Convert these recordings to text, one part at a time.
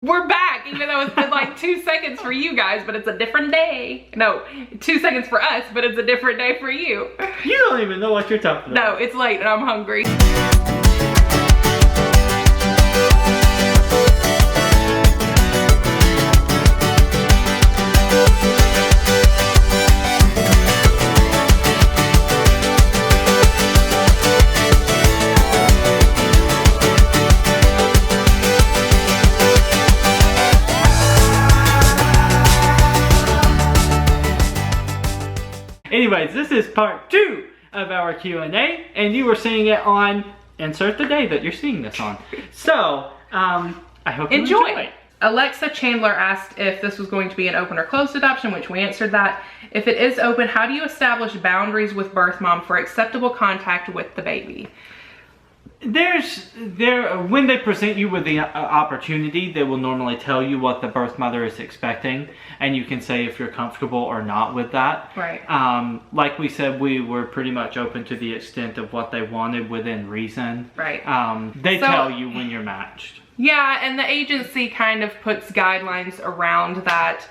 We're back, even though it's been like 2 seconds for you guys, but it's a different day. No, 2 seconds for us, but it's a different day for you. You don't even know what you're talking about. No, it's late and I'm hungry. Anyways, this is part 2 of our Q&A, and you were seeing it on insert the day that you're seeing this on. So, I hope you enjoy. Alexa Chandler asked if this was going to be an open or closed adoption, which we answered that. If it is open, how do you establish boundaries with birth mom for acceptable contact with the baby? When they present you with the opportunity, they will normally tell you what the birth mother is expecting, and you can say if you're comfortable or not with that. Right. Like we said, we were pretty much open to the extent of what they wanted within reason. Right. They tell you when you're matched. Yeah, and the agency kind of puts guidelines around that.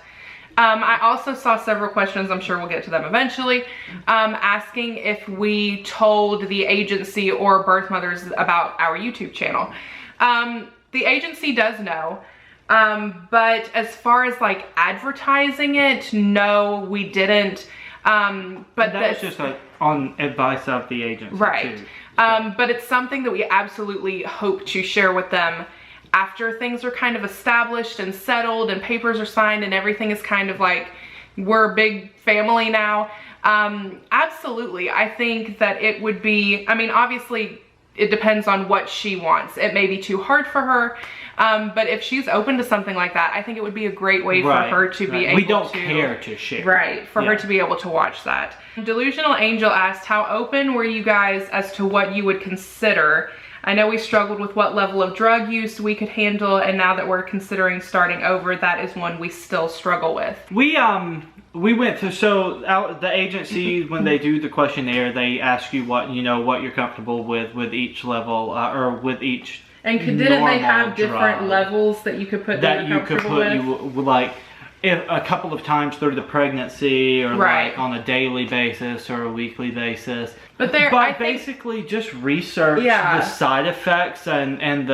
I also saw several questions, I'm sure we'll get to them eventually, asking if we told the agency or birth mothers about our YouTube channel. The agency does know, but as far as like advertising it, no, we didn't. But that was just on advice of the agency. Right. Too, so. But it's something that we absolutely hope to share with them after things are kind of established and settled and papers are signed and everything is kind of like, we're a big family now. Absolutely. I think that it would be, I mean, obviously it depends on what she wants. It may be too hard for her. But if she's open to something like that, I think it would be a great way for her to be able to. We don't care to share. Right. For her to be able to watch that. Delusional Angel asked, how open were you guys as to what you would consider? I know we struggled with what level of drug use we could handle, and now that we're considering starting over, that is one we still struggle with. We went to, the agency, when they do the questionnaire, they ask you what you're comfortable with each level, or with each. And didn't they have different levels that you could put that you could put like if a couple of times through the pregnancy, or like on a daily basis or a weekly basis. But basically just research the side effects and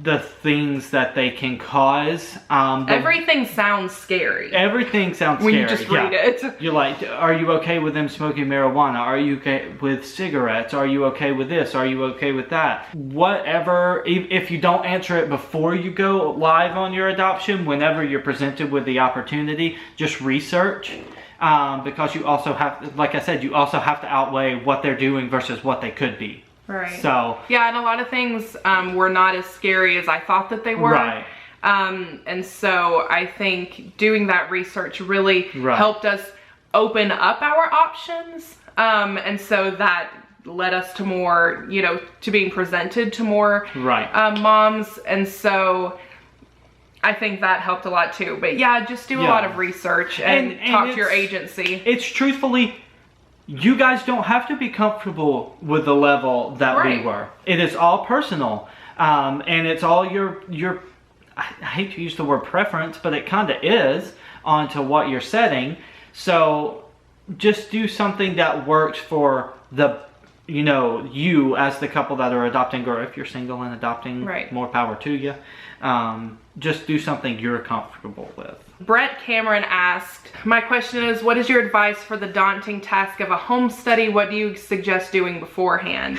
the things that they can cause. Everything sounds scary. Everything sounds when scary. You just read it. You're like, are you okay with them smoking marijuana? Are you okay with cigarettes? Are you okay with this? Are you okay with that? Whatever, if you don't answer it before you go live on your adoption, whenever you're presented with the opportunity, just research. Because you also have, like I said, you also have to outweigh what they're doing versus what they could be. Right. So. Yeah, and a lot of things were not as scary as I thought that they were. Right. And so I think doing that research really helped us open up our options. And so that led us to more, to being presented to more moms. And so I think that helped a lot too. But yeah, just do a lot of research and talk to your agency. It's truthfully, you guys don't have to be comfortable with the level that we were. It is all personal. And it's all your I hate to use the word preference, but it kind of is onto what you're setting. So just do something that works for the, you as the couple that are adopting, or if you're single and adopting, more power to you. Just do something you're comfortable with. Brett Cameron asked, my question is, what is your advice for the daunting task of a home study? What do you suggest doing beforehand?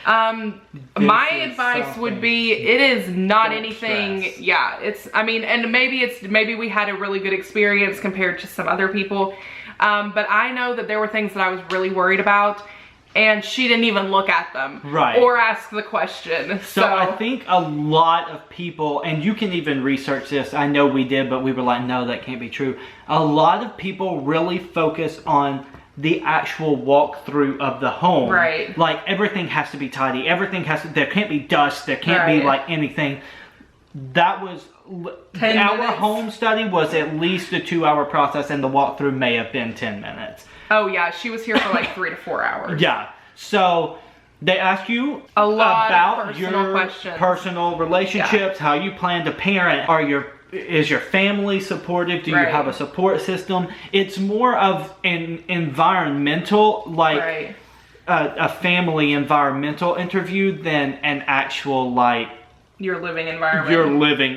My advice would be, it is not anything. Stress. Yeah, and maybe we had a really good experience compared to some other people. But I know that there were things that I was really worried about, and she didn't even look at them or ask the question. So I think a lot of people, and you can even research this, I know we did, but we were like, no, that can't be true. A lot of people really focus on the actual walkthrough of the home. Right. Like everything has to be tidy. Everything has to, there can't be dust. There can't be like anything. That was, our home study was at least a 2-hour process, and the walkthrough may have been 10 minutes. Oh yeah, she was here for like 3 to 4 hours. Yeah, so They ask you a lot about of personal your questions. personal relationships, how you plan to parent, is your family supportive? Do you have a support system? It's more of an environmental, like a family environmental interview than an actual like your living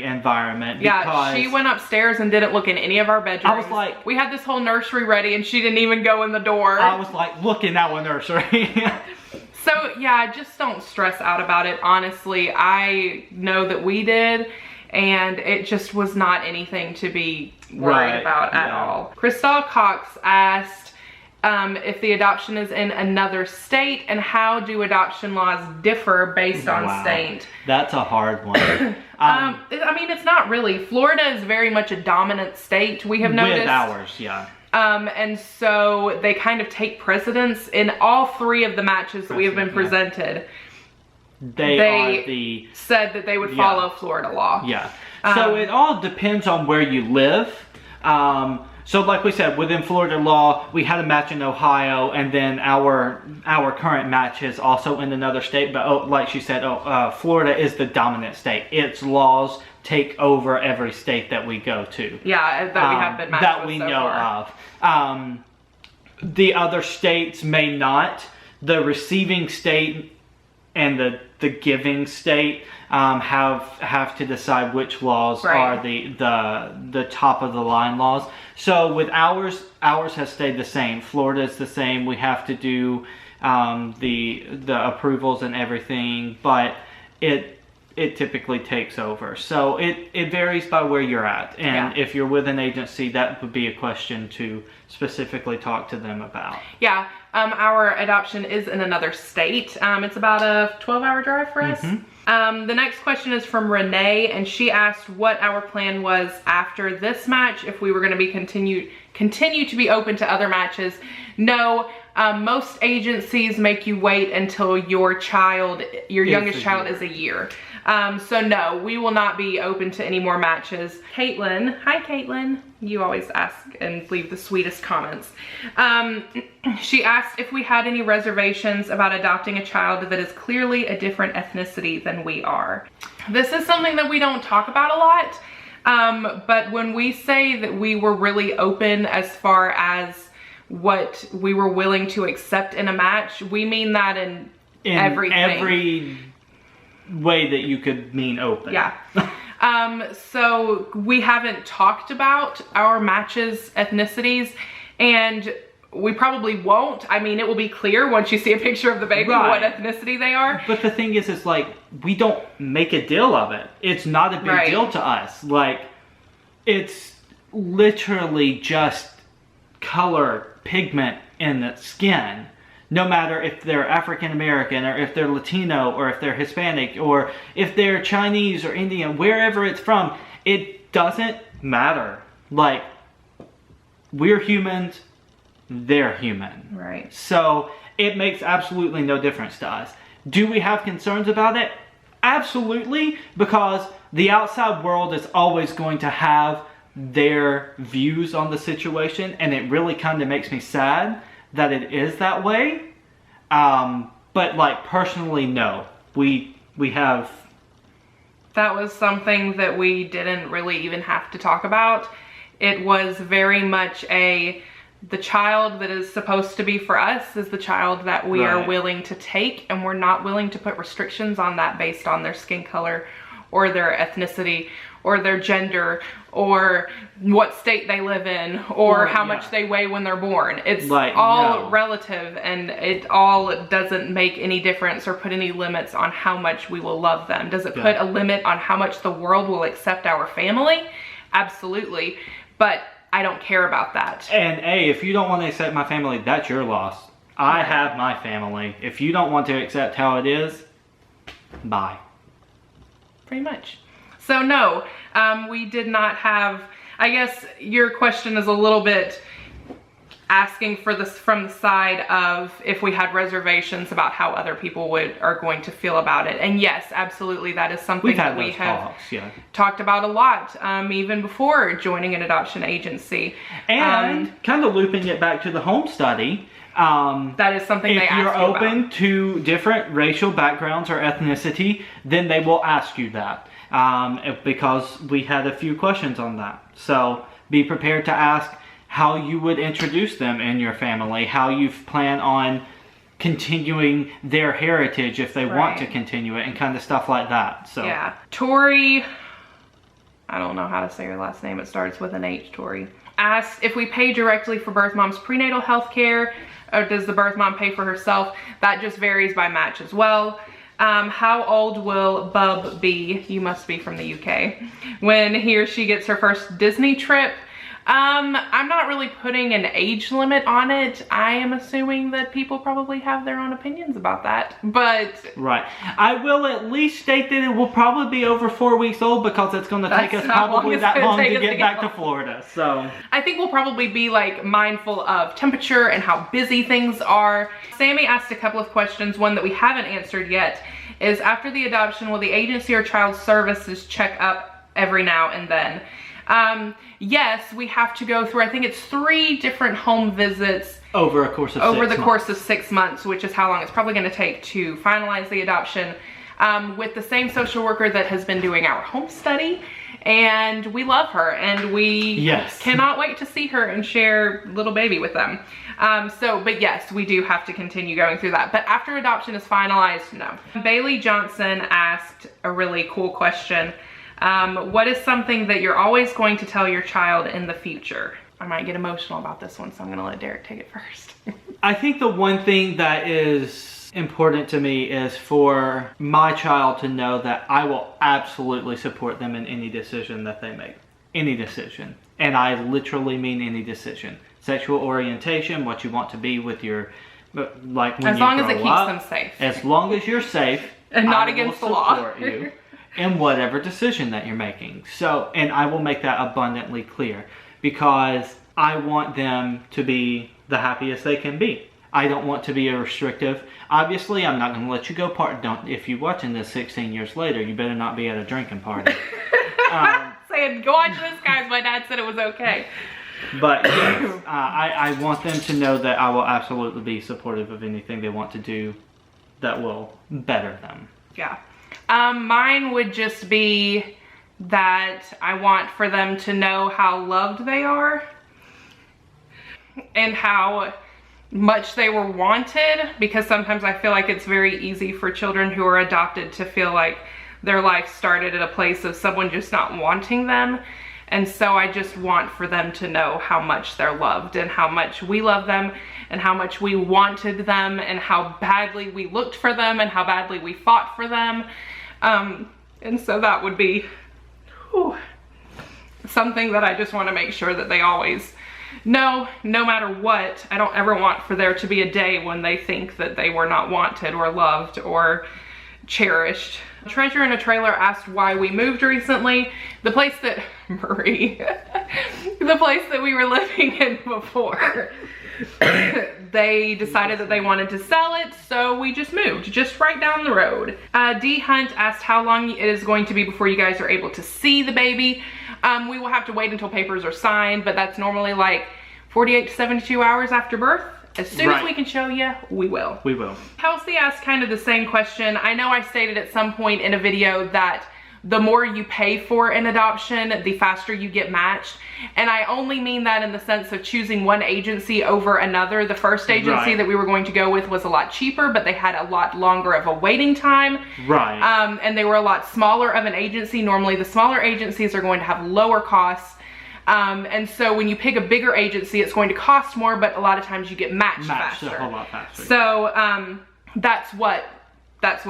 environment. Yeah, she went upstairs and didn't look in any of our bedrooms. I was like, we had this whole nursery ready and she didn't even go in the door. I was like, look in our nursery. So yeah, just don't stress out about it. Honestly, I know that we did, and it just was not anything to be worried about at all. Crystal Cox asked if the adoption is in another state, and how do adoption laws differ based on state? That's a hard one. I mean, it's not really. Florida is very much a dominant state, we have noticed. With ours, yeah. And so they kind of take precedence in all 3 of the matches that we have been presented. They said that they would follow Florida law. Yeah. So it all depends on where you live. So like we said, within Florida law, we had a match in Ohio, and then our current match is also in another state. But like she said, Florida is the dominant state. Its laws take over every state that we go to. Yeah, that we have been matched that with we so know far. of. The other states may not. The receiving state and the giving state have to decide which laws are the top of the line laws. So with ours has stayed the same. Florida's the same. We have to do the approvals and everything, but it typically takes over. So it varies by where you're at. And if you're with an agency, that would be a question to specifically talk to them about. Yeah, our adoption is in another state. It's about a 12-hour drive for us. The next question is from Renee, and she asked what our plan was after this match, if we were going to be continue to be open to other matches. No, most agencies make you wait until your youngest child is a year. So no, we will not be open to any more matches. Caitlin, hi Caitlin. You always ask and leave the sweetest comments. She asked if we had any reservations about adopting a child that is clearly a different ethnicity than we are. This is something that we don't talk about a lot, but when we say that we were really open as far as what we were willing to accept in a match, we mean that in everything. Every way that you could mean open. Yeah. So we haven't talked about our matches' ethnicities, and we probably won't. I mean, it will be clear once you see a picture of the baby what ethnicity they are. But the thing is like, we don't make a deal of it. It's not a big deal to us. Like, it's literally just color, pigment in the skin. No matter if they're African American, or if they're Latino, or if they're Hispanic, or if they're Chinese or Indian, wherever it's from, it doesn't matter. Like, we're humans, they're human. Right. So it makes absolutely no difference to us. Do we have concerns about it? Absolutely, because the outside world is always going to have their views on the situation, and it really kind of makes me sad that it is that way. But like, personally, no. We have... That was something that we didn't really even have to talk about. It was very much the child that is supposed to be for us is the child that we are willing to take, and we're not willing to put restrictions on that based on their skin color or their ethnicity or their gender or what state they live in or how much they weigh when they're born. It's like, all relative, and it all doesn't make any difference or put any limits on how much we will love them. Does it put a limit on how much the world will accept our family? Absolutely. But I don't care about that. And if you don't want to accept my family, that's your loss. I have my family. If you don't want to accept how it is, bye. Pretty much. So no, we did not have, I guess your question is a little bit asking for this from the side of if we had reservations about how other people are going to feel about it. And yes, absolutely, that is something that we have talked about a lot, even before joining an adoption agency. And kind of looping it back to the home study, that is something they ask you about. If you're open to different racial backgrounds or ethnicity, then they will ask you that, because we had a few questions on that. So be prepared to ask how you would introduce them in your family, how you plan on continuing their heritage if they want to continue it, and kind of stuff like that. So yeah. Tori, I don't know how to say her last name. It starts with an H, Tori. Asked if we pay directly for birth mom's prenatal health care, or does the birth mom pay for herself? That just varies by match as well. How old will Bub be? You must be from the UK. When he or she gets her first Disney trip? I'm not really putting an age limit on it. I am assuming that people probably have their own opinions about that, but... Right. I will at least state that it will probably be over 4 weeks old, because it's going to take us probably that long to get back to Florida, so... I think we'll probably be, like, mindful of temperature and how busy things are. Sammy asked a couple of questions. One that we haven't answered yet is, after the adoption, will the agency or child services check up every now and then? Yes, we have to go through, I think it's 3 different home visits over a course of course of 6 months, which is how long it's probably going to take to finalize the adoption, with the same social worker that has been doing our home study. And we love her, and we cannot wait to see her and share little baby with them. But yes, we do have to continue going through that. But after adoption is finalized, no. Bailey Johnson asked a really cool question. What is something that you're always going to tell your child in the future? I might get emotional about this one, so I'm going to let Derek take it first. I think the one thing that is important to me is for my child to know that I will absolutely support them in any decision that they make. Any decision. And I literally mean any decision. Sexual orientation, what you want to be with your, like when you grow up. As long as it keeps them safe. As long as you're safe. And not against the law. You in whatever decision that you're making. So, and I will make that abundantly clear, because I want them to be the happiest they can be. I don't want to be a restrictive. Obviously, I'm not going to let you go if you're watching this 16 years later, you better not be at a drinking party. Saying, go watch this, guys. My dad said it was okay. But yes, I want them to know that I will absolutely be supportive of anything they want to do that will better them. Yeah. Mine would just be that I want for them to know how loved they are and how much they were wanted, because sometimes I feel like it's very easy for children who are adopted to feel like their life started at a place of someone just not wanting them. And so I just want for them to know how much they're loved, and how much we love them, and how much we wanted them, and how badly we looked for them, and how badly we fought for them. And so that would be something that I just want to make sure that they always know, no matter what. I don't ever want for there to be a day when they think that they were not wanted or loved or cherished. Treasure in a Trailer asked why we moved recently. The place that, Marie, the place that we were living in before, they decided that they wanted to sell it, so we just moved, just right down the road. D Hunt asked how long it is going to be before you guys are able to see the baby. We will have to wait until papers are signed, but that's normally like 48 to 72 hours after birth. As soon as we can show you, we will. We will. Kelsey asked kind of the same question. I know I stated at some point in a video that the more you pay for an adoption, the faster you get matched. And I only mean that in the sense of choosing one agency over another. The first agency that we were going to go with was a lot cheaper, but they had a lot longer of a waiting time. Right. And they were a lot smaller of an agency. Normally the smaller agencies are going to have lower costs. And so when you pick a bigger agency, it's going to cost more, but a lot of times you get matched faster. A whole lot faster. So that's what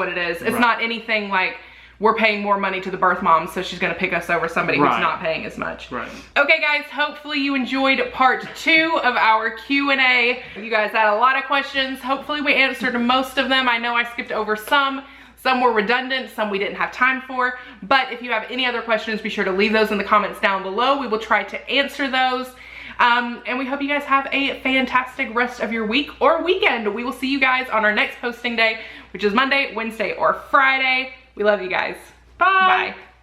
it is. It's not anything like we're paying more money to the birth mom, so she's going to pick us over somebody who's not paying as much. Right. Okay, guys, hopefully you enjoyed part 2 of our Q&A. You guys had a lot of questions. Hopefully we answered most of them. I know I skipped over some. Some were redundant, some we didn't have time for. But if you have any other questions, be sure to leave those in the comments down below. We will try to answer those. And we hope you guys have a fantastic rest of your week or weekend. We will see you guys on our next posting day, which is Monday, Wednesday, or Friday. We love you guys. Bye. Bye.